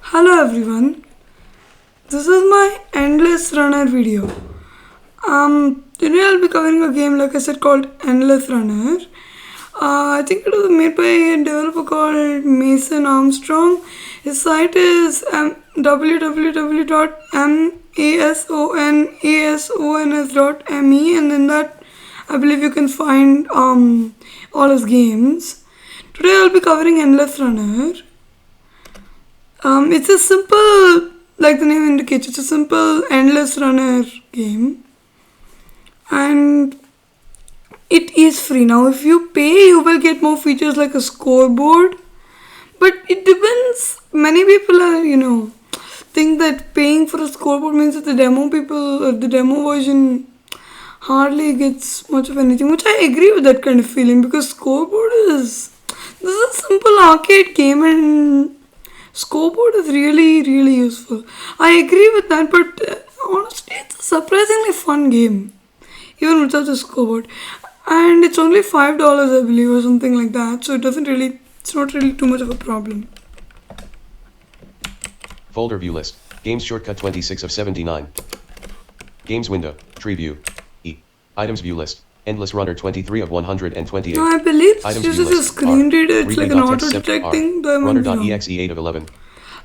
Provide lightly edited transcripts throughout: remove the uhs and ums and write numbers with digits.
Hello everyone, this is my Endless Runner video. Today I'll be covering a game like I said called Endless Runner. I think it was made by a developer called Mason Armstrong. His site is www.masonasons.me, and in that I believe you can find all his games. Today I'll be covering Endless Runner. It's a simple, like the name indicates, it's a simple endless runner game, and it is free. Now, if you pay, you will get more features like a scoreboard, but it depends. Many people are, think that paying for a scoreboard means that the demo people or the demo version hardly gets much of anything, which I agree with that kind of feeling because scoreboard is this is a simple arcade game and scoreboard is really useful. I agree with that, but honestly, it's a surprisingly fun game, even without the scoreboard. And it's only $5, I believe, or something like that. So it's not really too much of a problem. Folder view list. Games shortcut 26 of 79. Games window. Tree view. E. Items view list. Endless runner 23 of 128. No, I believe Items this view is a list. screen reader. It's like an Reading.txt auto detecting. Though I might be wrong. Runner.exe 8 of 11.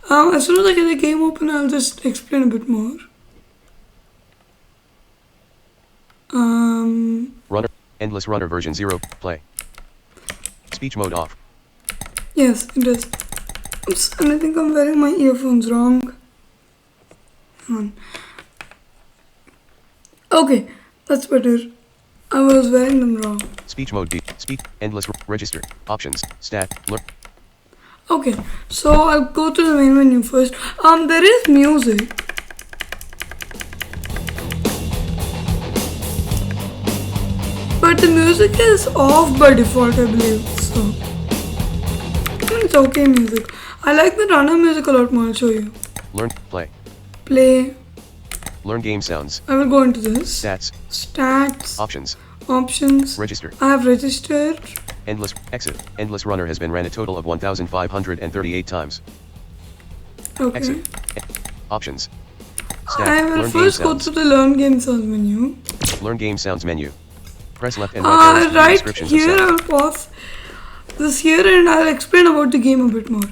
As soon as I get the game open, I'll just explain a bit more. Runner. Endless runner version 0. Play. Speech mode off. Yes, it is. Oops, and I think I'm wearing my earphones wrong. Hang on. Okay, that's better. I was wearing them wrong. Speech mode B. Speech. Endless register. Options. Stat. Learn. Okay, so I'll go to the main menu first. There is music. But the music is off by default, I believe. So it's okay music. I like the runner music a lot more. I'll show you. Learn. Play. Play. Learn game sounds. I will go into this. Stats. Stats. Options. Options. Register. I have registered. Endless. Exit. Endless runner has been ran a total of 1,538 times. Okay. Exit. Options. Stat. I will Learn first game go sounds. to the Learn Game Sounds menu. Learn game sounds menu. Press left and right arrows to view Right descriptions of here, sound. I'll pause this here and I'll explain about the game a bit more.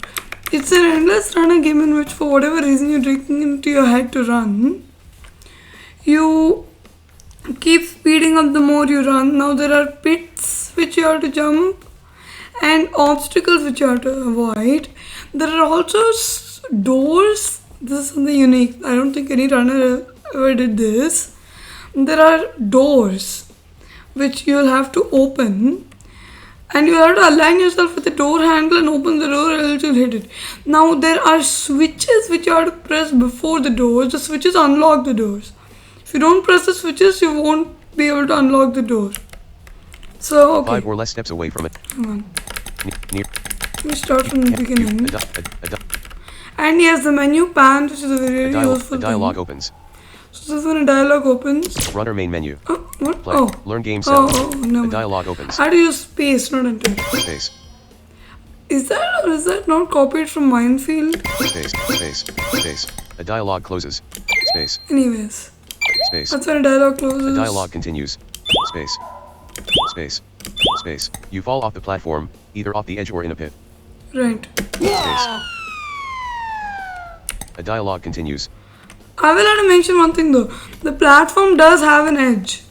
It's an endless runner game in which, for whatever reason, you're drinking into your head to run. You keep speeding up the more you run. Now there are pits which you have to jump and obstacles which you have to avoid. There are also doors. This is something unique. I don't think any runner ever did this. There are doors which you'll have to open, and you have to align yourself with the door handle and open the door, else you'll hit it. Now there are switches which you have to press before the doors. The switches unlock the doors. If you don't press the switches, you won't be able to unlock the door. So, okay. 5 or less steps away from it. Hang on. Near. We start from the beginning. A And yes, the menu pan, which is a very useful dialogue thing. opens. So this is when a dialogue opens. Runner main menu. Oh, what? Play. Oh. Learn game sounds. No. A dialogue opens. How do you use space, not enter? Space. Is that not copied from Minefield? Space. Space. Space. A dialogue closes. Space. Anyways, Space. that's when a dialogue closes. A dialogue continues. Space. Space. Space. You fall off the platform, either off the edge or in a pit. Right. Space. A dialogue continues. I will have to mention one thing though. The platform does have an edge.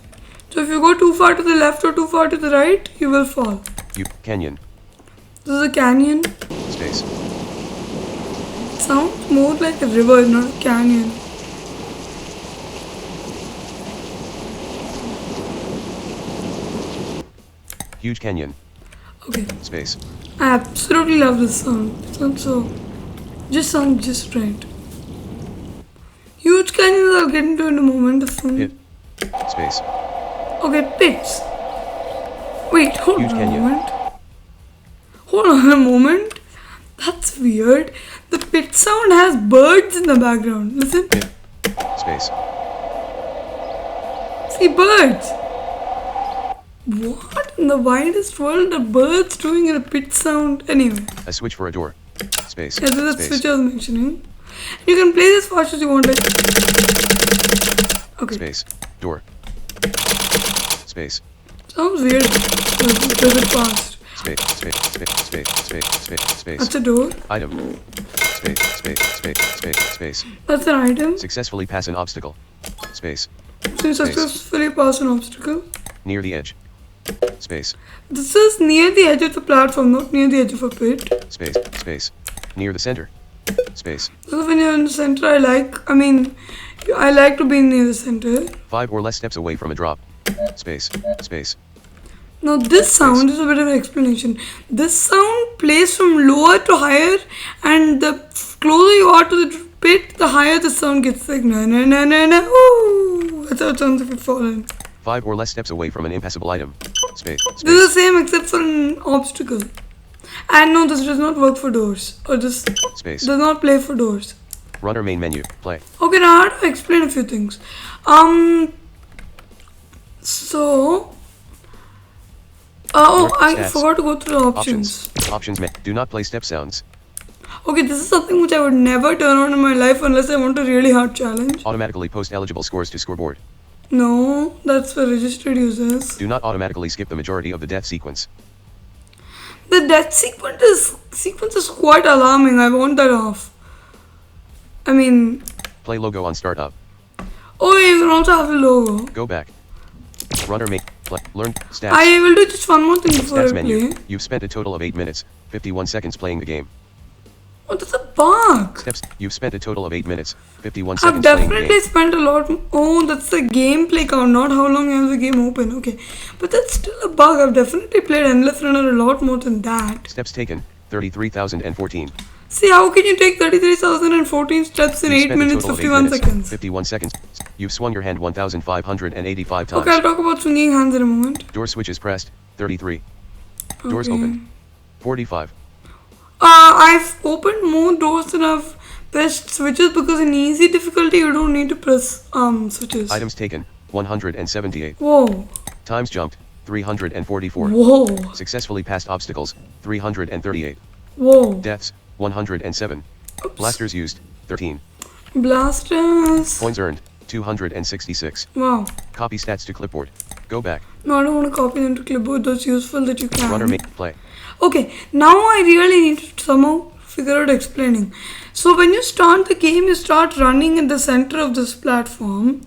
So if you go too far to the left or too far to the right, you will fall. Canyon. This is a canyon. Space. It sounds more like a river, not a canyon. Huge canyon. Okay. Space. I absolutely love this sound. It sounds just right. Huge canyons I'll get into in a moment. Pit. Space. Okay, pits. Wait, hold Huge on canyon. a moment. Hold on a moment. That's weird. The pit sound has birds in the background. Listen. Pit. Space. See, birds. What in the widest world are birds doing in a pit sound? Anyway. A switch for a door. Space. Yeah, that's the Space. switch I was mentioning. You can play this fast as you want. Like, okay. Space. Door. Space. Sounds weird. Does it fast? Space. Space. Space. Space. Space. Space. Space. That's a door. Item. Space. Space. Space. Space. Space. That's an item. Successfully pass an obstacle. Space. So you successfully pass an obstacle. Near the edge. Space. This is near the edge of the platform, not near the edge of a pit. Space. Space. Near the center. Space. So when you're in the center, I like to be near the center. 5 or less steps away from a drop. Space. Space. Now this sound is a bit of an explanation. This sound plays from lower to higher, and the closer you are to the pit, the higher the sound gets. Like na na na na na. Ooh, that's how it sounds if you fall in. 5 or less steps away from an impassable item. Space. This is Space. the same except for an obstacle. And no, this does not work for doors. Or this Space. does not play for doors. Runner main menu. Play. Okay, now I have to explain a few things. So, I Stats. forgot to go through the options. Options. Do not play step sounds. Okay, this is something which I would never turn on in my life unless I want a really hard challenge. Automatically post eligible scores to scoreboard. No, that's for registered users. Do not automatically skip the majority of the death sequence. The death sequence is quite alarming. I want that off. I mean, Play logo on startup. oh, you can also have the logo. Go back. Runner main. Play. Learn stats. I will do just one more thing before Stats I menu. play. You've spent a total of 8 minutes, 51 seconds playing the game. Oh, that's a bug. Steps. You've spent a total of 8 minutes, 51 I've seconds playing the definitely game. spent a lot. Oh, that's the gameplay count, not how long you have the game open. Okay, but that's still a bug. I've definitely played Endless Runner a lot more than that. Steps taken, 33,014. See, how can you take 33,014 steps in You've 8 spent a minutes, total of 51 seconds? 51 seconds. You've swung your hand 1,585 times. Okay, I'll talk about swinging hands in a moment. Door switches pressed, 33. Doors open, 45. I've opened more doors than I've pressed switches because in easy difficulty you don't need to press switches. Items taken, 178. Whoa. Times jumped, 344. Whoa. Successfully passed obstacles, 338. Whoa. Deaths, 107. Oops. Blasters used, 13. Blasters. Coins earned, 266. Wow. Copy stats to clipboard. Go back. No, I don't want to copy them to clipboard. That's useful that you can. Runner make play. Okay, now I really need to somehow figure out explaining. So when you start the game, you start running in the center of this platform.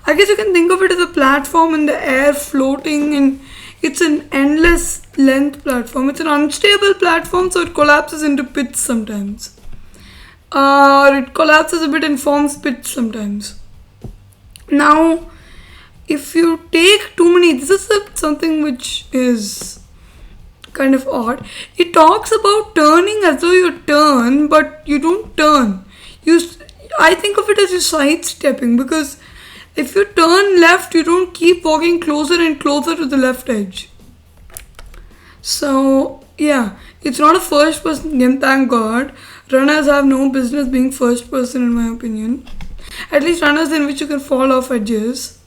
I guess you can think of it as a platform in the air floating, and it's an endless length platform. It's an unstable platform, so it collapses into pits sometimes. Or it collapses a bit and forms pits sometimes. Now, if you take too many, this is something which is kind of odd. It talks about turning as though you turn, but you don't turn. I think of it as you sidestepping, because if you turn left, you don't keep walking closer and closer to the left edge. So yeah, it's not a first person game, thank God. Runners have no business being first person in my opinion. At least runners in which you can fall off edges.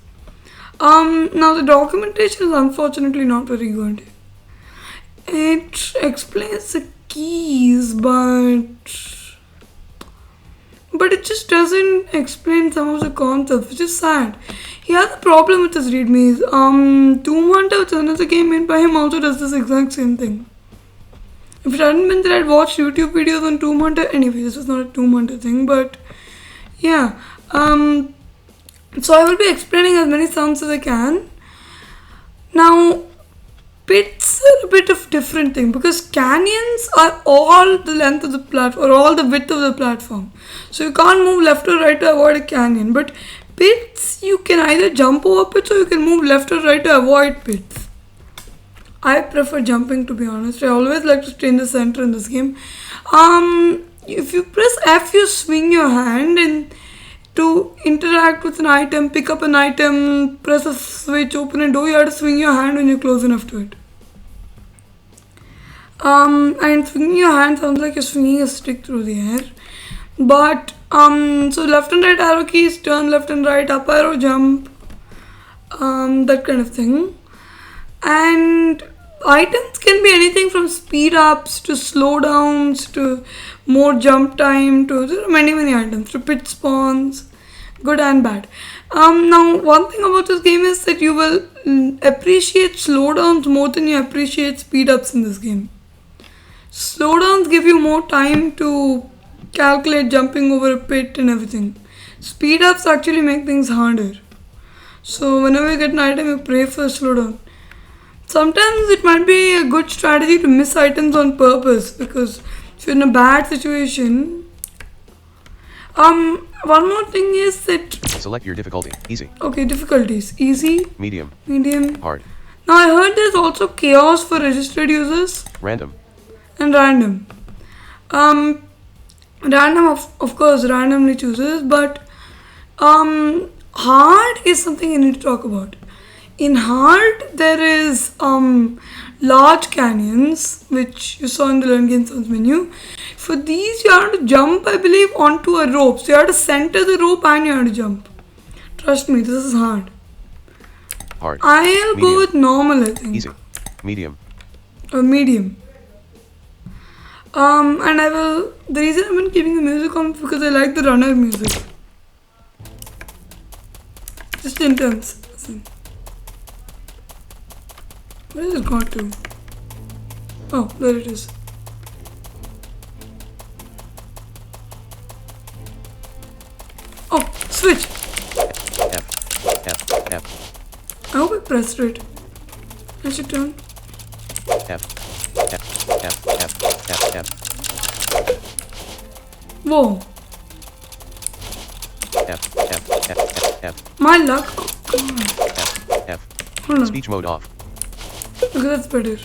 Now the documentation is unfortunately not very good. It explains the keys, but it just doesn't explain some of the concepts, which is sad. He has a problem with his readmes. Tomb Hunter, which is another game made by him, also does this exact same thing. If it hadn't been that I'd watched YouTube videos on Tomb Hunter, anyway, this was not a Tomb Hunter thing, but yeah. So I will be explaining as many sounds as I can. Now, pits are a bit of different thing because canyons are all the length of the platform or all the width of the platform. So you can't move left or right to avoid a canyon. But pits, you can either jump over pits or you can move left or right to avoid pits. I prefer jumping, to be honest. I always like to stay in the center in this game. If you press F, you swing your hand, and to interact with an item, pick up an item, press a switch, open a door, you have to swing your hand when you're close enough to it. And swinging your hand sounds like you're swinging a stick through the air. But, so left and right arrow keys, turn left and right, up arrow, jump, that kind of thing. And items can be anything from speed ups to slowdowns to more jump time to there are many items to pit spawns, good and bad. Now one thing about this game is that you will appreciate slowdowns more than you appreciate speed ups in this game. Slowdowns give you more time to calculate jumping over a pit and everything. Speed ups actually make things harder. So whenever you get an item, you pray for a slowdown. Sometimes it might be a good strategy to miss items on purpose because if you're in a bad situation. One more thing is that Select your difficulty. Easy. okay, difficulties easy, Medium. medium. Hard. Now I heard there's also chaos for registered users Random. and random. Random of course randomly chooses, but hard is something you need to talk about. In hard there is large canyons which you saw in the learn game sounds menu. For these you have to jump, I believe, onto a rope. So you have to center the rope and you have to jump. Trust me, this is hard. Hard. I'll go Medium. with normal, I think. Easy. Medium. Or medium. And I will. The reason I've been keeping the music on is because I like the runner music. Just intense. Listen. Where is it got to? Oh, there it is. Oh, switch. F. I hope I pressed it. I should turn. F. Whoa. F. My luck. Oh, God. F. Hold on. Speech mode off. Okay, that's better.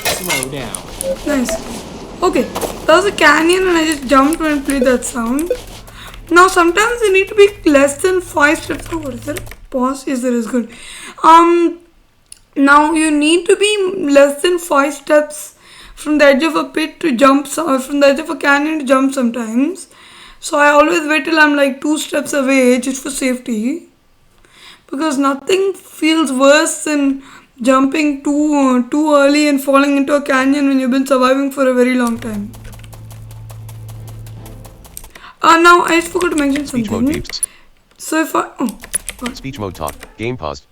Slow down. Nice. Okay, that was a canyon and I just jumped when I played that sound. Now sometimes you need to be less than 5 steps. Oh, what is there? Pause. Yes, there is good. Now you need to be less than 5 steps from the edge of a pit to jump, from the edge of a canyon to jump sometimes. So I always wait till I'm like 2 steps away just for safety. Because nothing feels worse than jumping too early and falling into a canyon when you've been surviving for a very long time. Now I just forgot to mention Speech mode something. beeps. So if I what? Speech mode talk. Game paused.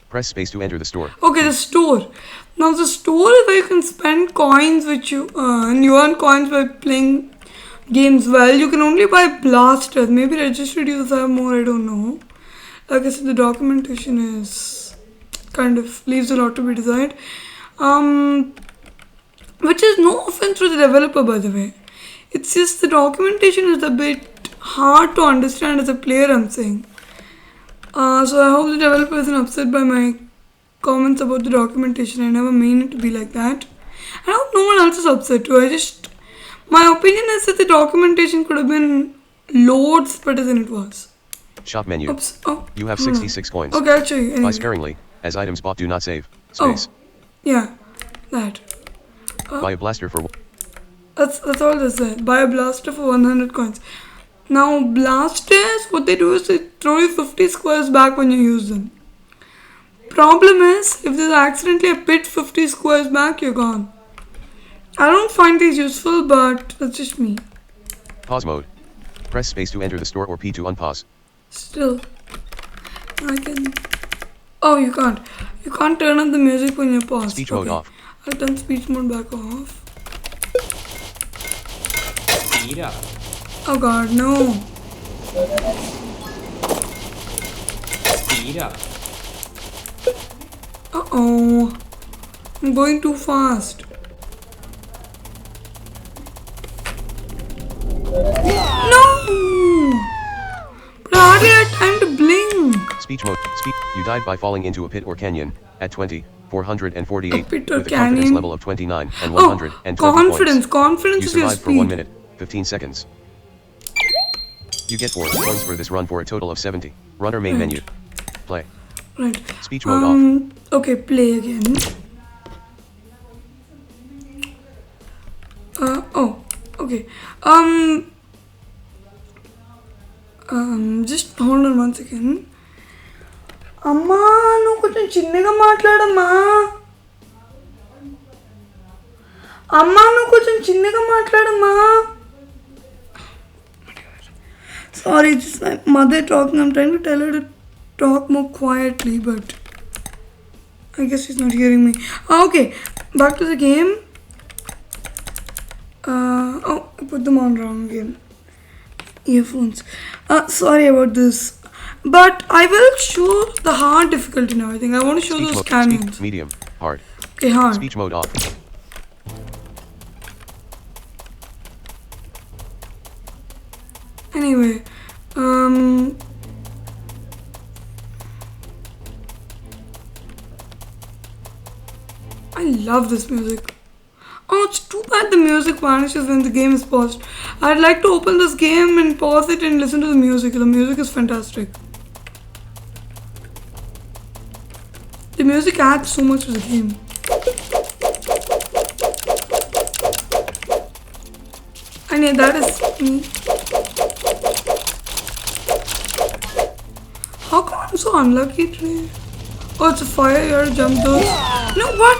Press space to enter the store. Okay, the store. Now the store is where you can spend coins which you earn. You earn coins by playing games well. You can only buy blasters. Maybe registered users have more, I don't know. Like I said, the documentation is kind of leaves a lot to be desired. Which is no offense to the developer, by the way. It's just the documentation is a bit hard to understand as a player, I'm saying. So I hope the developer isn't upset by my comments about the documentation. I never mean it to be like that. I hope no one else is upset too. My opinion is that the documentation could have been loads better than it was. Shop menu. Oops. Oh, You have hold on. 66 coins. Okay, I'll show you. Buy Anyway. sparingly, as items bought do not save. Oh, Space. yeah, that. Buy a blaster for That's all this said. Buy a blaster for 100 coins. Now blasters, what they do is they throw you 50 squares back when you use them. Problem is, if there's accidentally a pit 50 squares back, you're gone. I don't find these useful, but that's just me. pause mode. Press space to enter the store or P to unpause. Still, I can. Oh, you can't. You can't turn on the music when you're paused. Speech mode off. I'll turn speech mode back off. Speed up. Oh God, no. Speed up. Uh-oh. I'm going too fast. No! But I hardly had time to blink. Speech mode. You died by falling into a pit or canyon at 20, 448 A pit or with a confidence canyon? level of 29 and Oh, 120 confidence. points. Confidence You is your survived for 1 speed. minute, 15 seconds. You get 4 coins for this run for a total of 70. Runner main Right. menu. Play. Right. Speech mode off. Okay, play again. Oh, okay. Just hold on one second. అమ్మా నువ్వు కొంచెం చిన్నగా మాట్లాడమ్మా. అమ్మా నువ్వు కొంచెం చిన్నగా మాట్లాడమ్మా. Sorry, it's just my mother talking. I'm trying to tell her to talk more quietly, but I guess she's not hearing me. Okay, back to the game. Oh, I put them on wrong again. Earphones. Sorry about this. But I will show the hard difficulty now. I think I want to show Speech those mode. canyons. Medium. Hard. Okay, hard. Speech mode off. Anyway, I love this music. Oh, it's too bad the music vanishes when the game is paused. I'd like to open this game and pause it and listen to the music. The music is fantastic. The music adds so much to the game. And yeah, that is me. How come I'm so unlucky today? Oh, it's a fire here, jump those. No, what?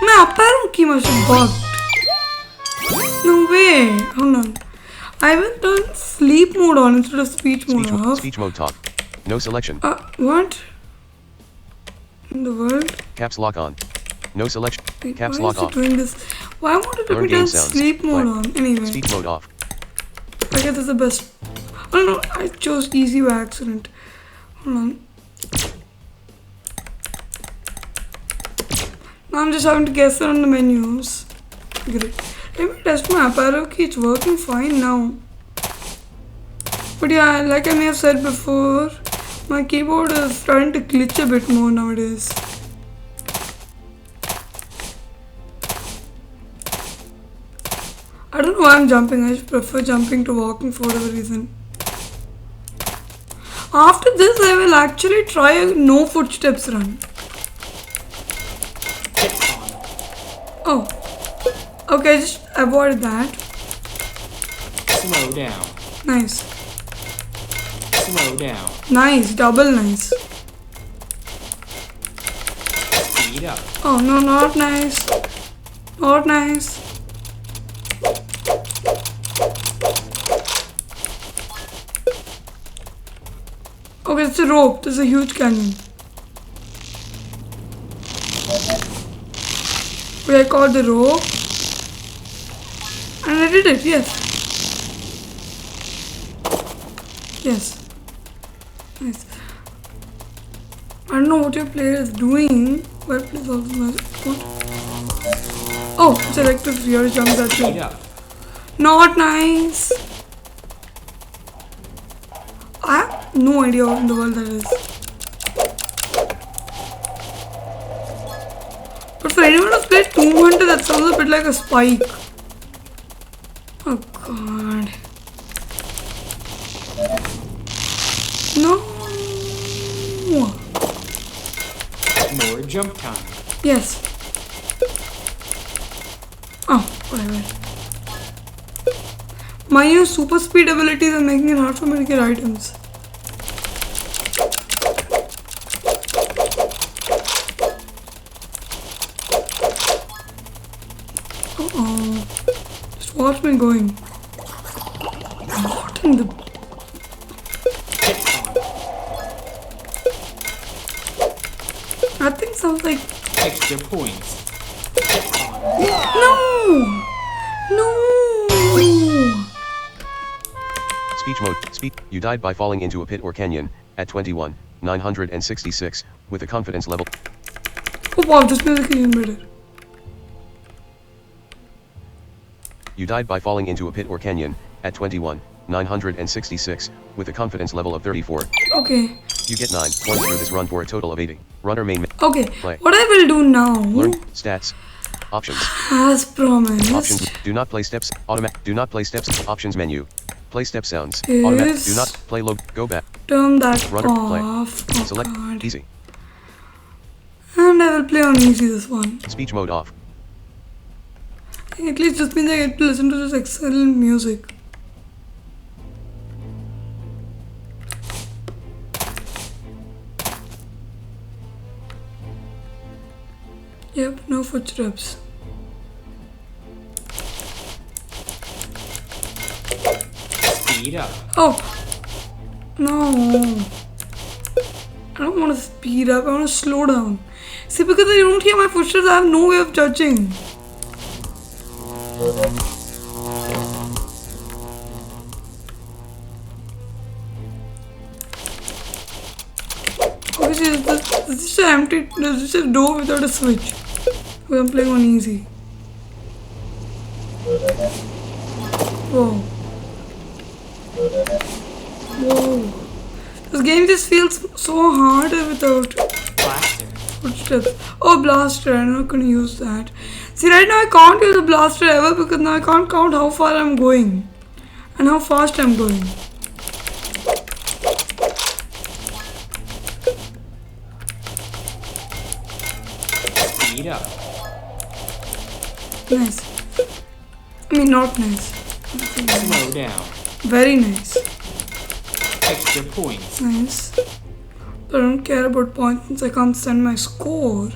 My up arrow key must have bugged. No way. Hold on. I will turn sleep mode on instead of speech mode off. Speech mode talk. No selection. What? In the world? Caps lock on. No selection. Wait, Caps why lock is it off. doing this? Why would it Learn be game turn sounds. sleep mode Play. on? Anyway. Speech mode off. I guess that's the best. Oh no, I chose easy by accident. Hold on. Now I'm just having to guess around the menus. Great. Let me test my up arrow key. It's working fine now. But yeah, like I may have said before, my keyboard is starting to glitch a bit more nowadays. I don't know why I'm jumping. I just prefer jumping to walking for whatever reason. After this, I will actually try a no footsteps run. Oh. Okay, I just avoided that. Slow down. Nice. Slow down. Nice. Double nice. Speed up. Oh, no, not nice. Not nice. Okay, it's a rope. This is a huge canyon. Okay, I caught the rope. And I did it, yes. Yes. Nice. I don't know what your player is doing, but please also what? Oh, selected rear jump that Speed way. up. Not nice. I have no idea what in the world that is. But for anyone who's played Tomb Hunter, that sounds a bit like a spike. Oh god. No. More jump time. Yes. Oh, whatever. My new super speed abilities are making it hard for me to get items. Uh-oh. Just watch me going. What in the... That thing sounds like... Extra points. No! No! Speech mode. You died by falling into a pit or canyon at 21,966 with a confidence level. Oh wow, this music is even better. You died by falling into a pit or canyon at 21,966 with a confidence level of 34. Okay. You get 9 points for this run for a total of 80. Runner main. Okay. Play. What I will do now, Learn stats. Options. as promised, Options. Do not play steps. Automatic. Do not play steps. Options menu. Play step sounds. Is- Automatic. Do not play low. Go back. turn that Runner, play. off. Oh Select God. easy. And I will play on easy this one. Speech mode off. At least this means I get to listen to this excellent music. Yep, no footsteps. Speed up. Oh! No. I don't want to speed up, I want to slow down. See, because I don't hear my footsteps, I have no way of judging. Obviously, this is just an empty, there's just a door without a switch. Because I'm playing on easy. Whoa. Whoa. This game just feels so hard without Blaster. footsteps. Oh, blaster, I'm not gonna use that. See, right now I can't use a blaster ever because now I can't count how far I'm going and how fast I'm going. Speed up. Nice. I mean, not nice. Slow down. Very nice. Extra points. Nice. But I don't care about points since I can't send my score.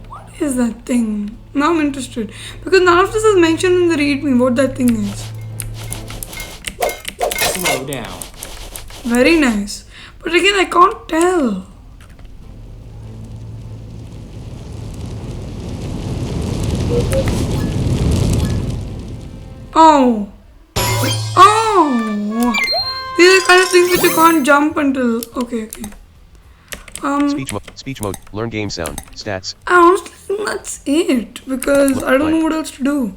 What is that thing? Now I'm interested. Because none of this is mentioned in the readme what that thing is. Slow down. Very nice. But again, I can't tell. Oh. Oh. These are kind of things which you can't jump until. Okay, okay. Speech mode. Learn game sound. Stats. I honestly think that's it because I don't know what else to do.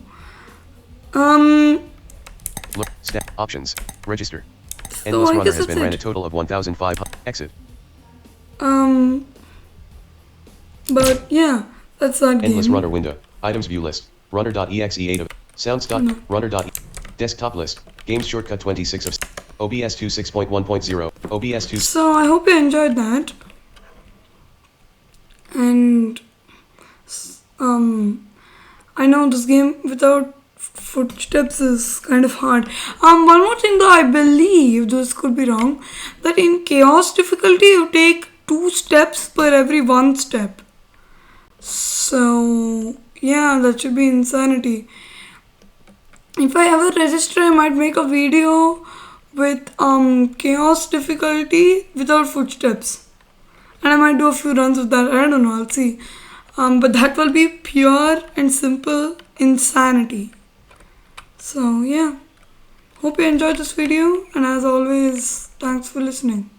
Look. Stat. Options. Register. So Endless I Runner guess has that's been ran a it. total of 1,500. Exit. But yeah, that's that Endless game. Runner window. Items view list. Runner.exe 8 of. Sounds. Runner. Desktop list. Games shortcut 26 of. OBS 2.6.1.0. OBS 2. So I hope you enjoyed that. And I know this game without footsteps is kind of hard. One more thing though, I believe, this could be wrong, that in chaos difficulty you take 2 steps per every 1 step. So yeah, that should be insanity. If I ever register, I might make a video with chaos difficulty without footsteps. And I might do a few runs with that. I don't know, I'll see. But that will be pure and simple insanity. So yeah, hope you enjoyed this video, and as always, thanks for listening.